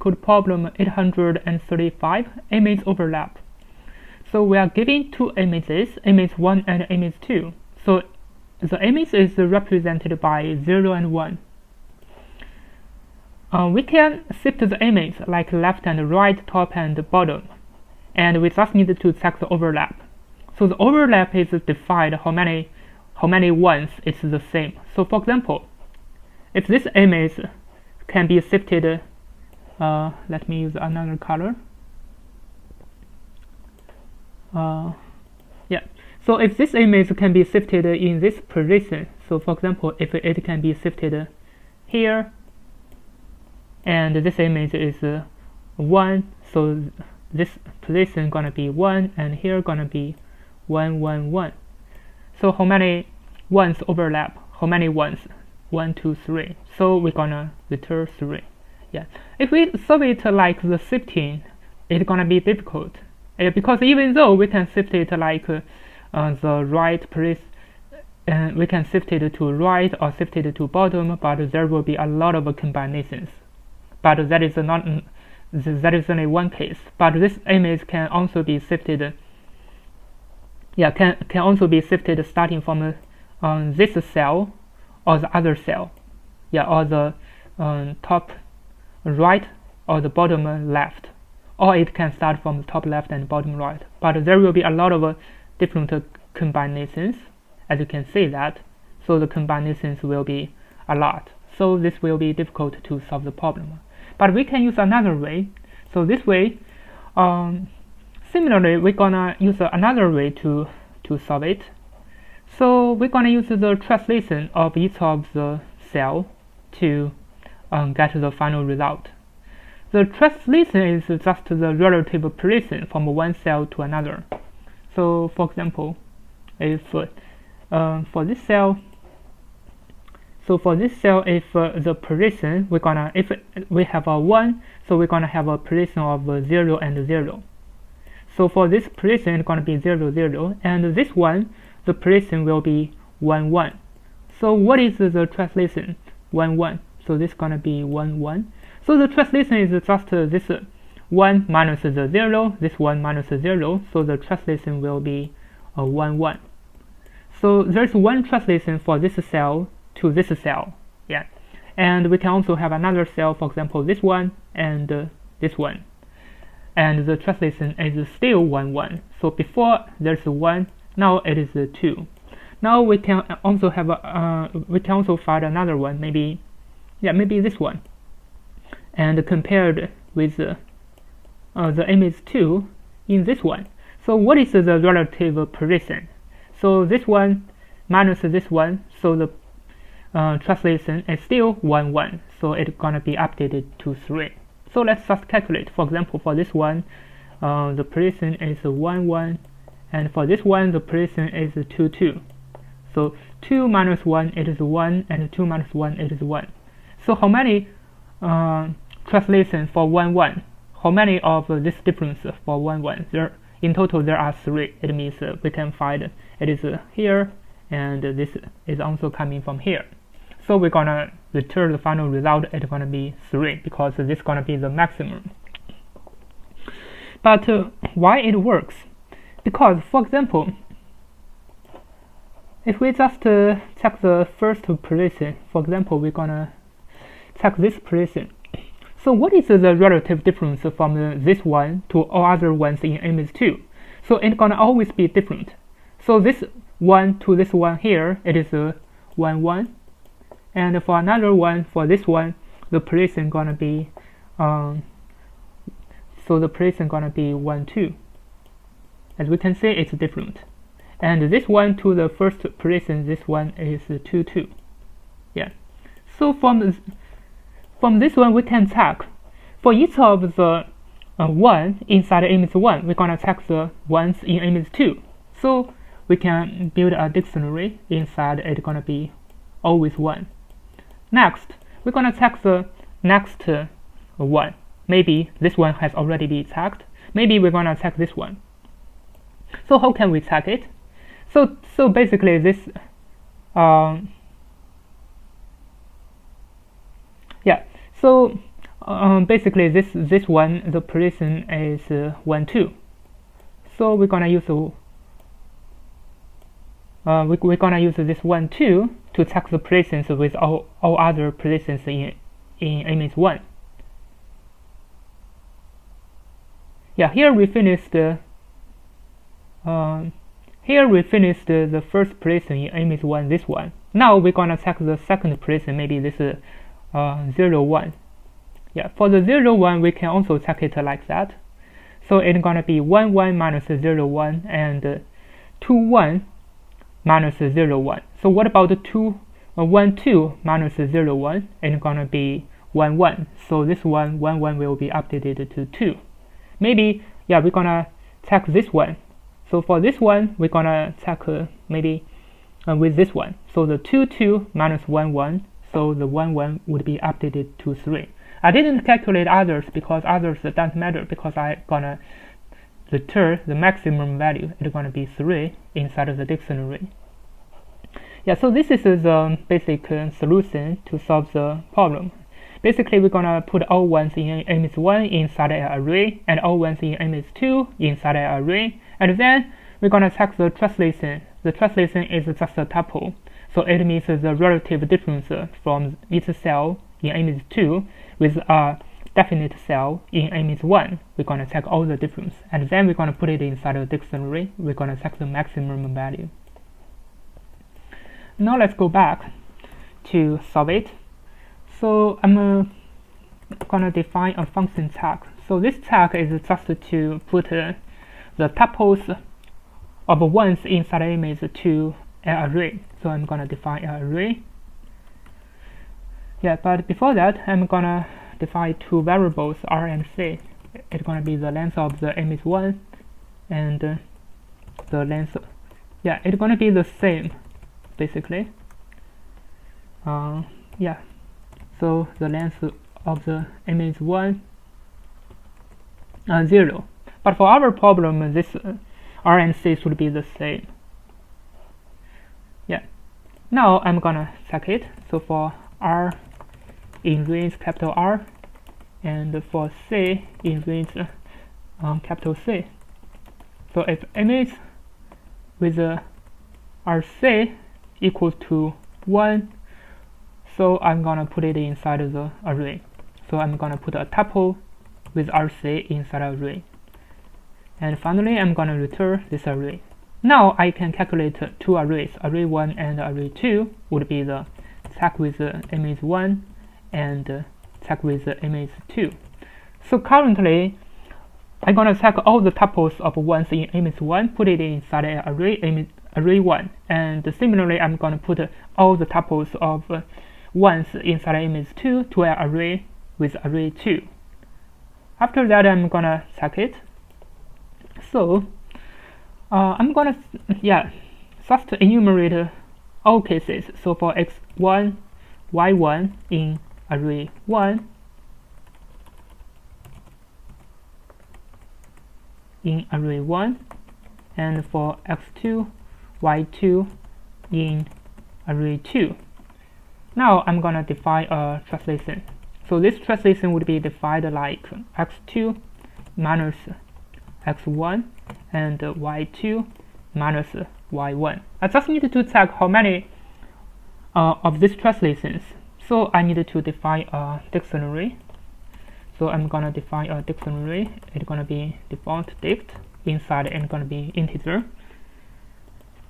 Leetcode problem 835, image overlap. So we are given two images, image 1 and image 2. So the image is represented by 0 and 1. We can shift the image like left and right, top and bottom, and we just need to check the overlap. So the overlap is defined how many ones it's the same. So for example, if this image can be shifted, let me use another color. Yeah. So if this image can be shifted in this position, so for example, if it can be shifted here, and this image is 1, so this position gonna be 1, and here gonna be 1, 1, 1. So how many ones overlap? How many ones? 1, 2, 3. So we're gonna return 3. Yeah. If we solve it like the shifting, it's gonna be difficult. Because even though we can shift it like the right place, we can shift it to right or shift it to bottom, but there will be a lot of combinations. But that is only one case. But this image can also be shifted. Yeah, can also be shifted starting from this cell or the other cell. Yeah, or the top right or the bottom left. Or it can start from the top left and bottom right. But there will be a lot of different combinations, as you can see that. So the combinations will be a lot. So this will be difficult to solve the problem. But we can use another way. So this way, similarly, we're gonna use another way to solve it. So we're gonna use the translation of each of the cell to get the final result. The translation is just the relative position from one cell to another. So for example, if for this cell, if the position if we have a 1, so we're gonna have a position of 0 and 0. So for this position, it's gonna be 0, 0, and this one, the position will be 1, 1. So what is the translation? 1, 1. So this is gonna be 1, 1. So the translation is just this 1 minus the 0, this 1 minus the 0, so the translation will be 1, 1. So there's one translation for this cell to this cell, yeah. And we can also have another cell, for example, this one and this one. And the translation is still 1, 1. So before there's 1, now it is 2. Now we can also have we can also find another one, maybe this one, and compared with the image 2 in this one. So what is the relative position? So this one minus this one, so the translation is still 1, 1. So it's gonna be updated to 3. So let's just calculate. For example, for this one, the position is 1, 1, and for this one, the position is 2, 2. So 2 minus 1 it is 1, and 2 minus 1 it is 1. So how many translations for 1, 1? How many of this difference for 1, 1? In total there are 3. It means we can find it is here, and this is also coming from here. So we're gonna return the final result. It's gonna be 3 because this is gonna be the maximum. But why it works? Because, for example, if we just check the first position, for example, we're gonna check this position. So what is the relative difference from this one to all other ones in image 2? So it's gonna always be different. So this one to this one here, it is 1, 1. And for another one, for this one, the position gonna be so the position gonna be 1, 2. As we can see, it's different. And this one to the first position, this one is 2, 2. Yeah. So from this one, we can check for each of the 1 inside image 1. We're gonna check the ones in image 2. So we can build a dictionary. Inside it's gonna be always 1. Next, we're gonna check the next one. Maybe this one has already been checked. Maybe we're gonna check this one. So how can we check it? So basically this yeah. So basically this one, the precision is 1 2. So we're gonna use we're gonna use this 1 2 to check the precisions with all other precisions in image 1. Yeah, here we finished the first precision in image 1, this one. Now we're gonna check the second precision, maybe this is 0 1. Yeah, for the 0 1 we can also check it like that. So it's gonna be 1 1 minus 0 1 and 2 1 minus 0 1. So what about the 1 2 minus 0 1? It's gonna be 1 1. So this 1 1 will be updated to 2. Maybe, yeah, we're gonna check this one. So for this one, we're gonna check maybe with this one. So the 2 2 minus 1 1. So the 1 1 would be updated to 3. I didn't calculate others because others don't matter, because I gonna return the maximum value. It's gonna be 3 inside of the dictionary. Yeah, so this is the basic solution to solve the problem. Basically, we're gonna put all ones in image 1 inside an array and all ones in image 2 inside an array, and then we're gonna check the translation. The translation is just a tuple, so it means the relative difference from each cell in image 2 with a definite cell in image 1. We're gonna check all the difference, and then we're gonna put it inside a dictionary. We're gonna check the maximum value. Now let's go back to solve it. So I'm gonna define a function check. So this check is just to put the tuples of ones inside an image to an array. So I'm gonna define an array. Yeah, but before that, I'm gonna define two variables R and C. It's gonna be the length of the image 1 and the length. Yeah, it's gonna be the same, basically. Yeah. So the length of the image 1 0. But for our problem, this R and C should be the same. Yeah. Now I'm gonna check it. So for R in range capital R, and for C in range capital C. So if image with RC equals to 1, so I'm gonna put it inside of the array. So I'm gonna put a tuple with RC inside the array. And finally, I'm gonna return this array. Now I can calculate two arrays. Array 1 and array 2 would be the check with image 1 and check with image 2. So currently, I'm gonna check all the tuples of ones in image 1, put it inside an array 1. And similarly, I'm gonna put all the tuples of ones inside image 2 to an array with array 2. After that, I'm gonna check it. So I'm gonna just enumerate all cases. So for x1, y1 in array 1, in array 1, and for x2, y2 in array 2. Now I'm gonna define a translation. So this translation would be defined like x2 minus x1 and y2 minus y1. I just need to check how many of these translations. So I need to define a dictionary. So I'm gonna define a dictionary. It's gonna be default dict. Inside it's gonna be integer.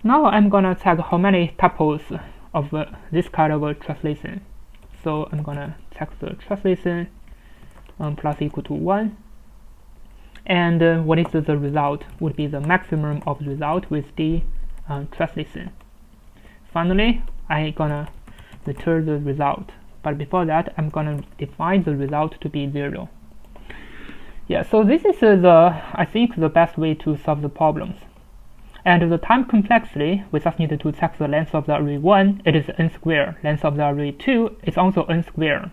Now I'm gonna check how many tuples of this kind of translation. So I'm gonna check the translation plus equal to 1. And what is the result? Would be the maximum of the result with the translation. Finally, I'm gonna return the result. But before that, I'm gonna define the result to be 0. Yeah, so this is I think the best way to solve the problems. And the time complexity, we just need to check the length of the array 1, it is n squared. Length of the array 2 is also n squared.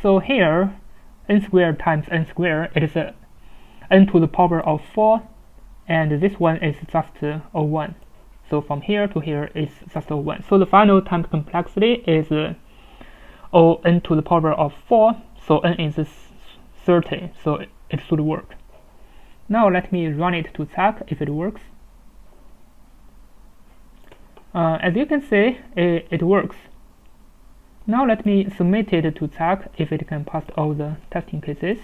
So here, n squared times n squared, it is n to the power of 4, and this one is just 01. So from here to here is just 01. So the final time complexity is O n to the power of 4. so n is 30, so it should work. Now let me run it to check if it works. As you can see, it works. Now let me submit it to check if it can pass all the testing cases.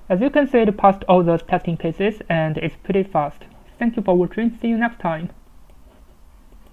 As you can see, it passed all the testing cases and it's pretty fast. Thank you for watching. See you next time.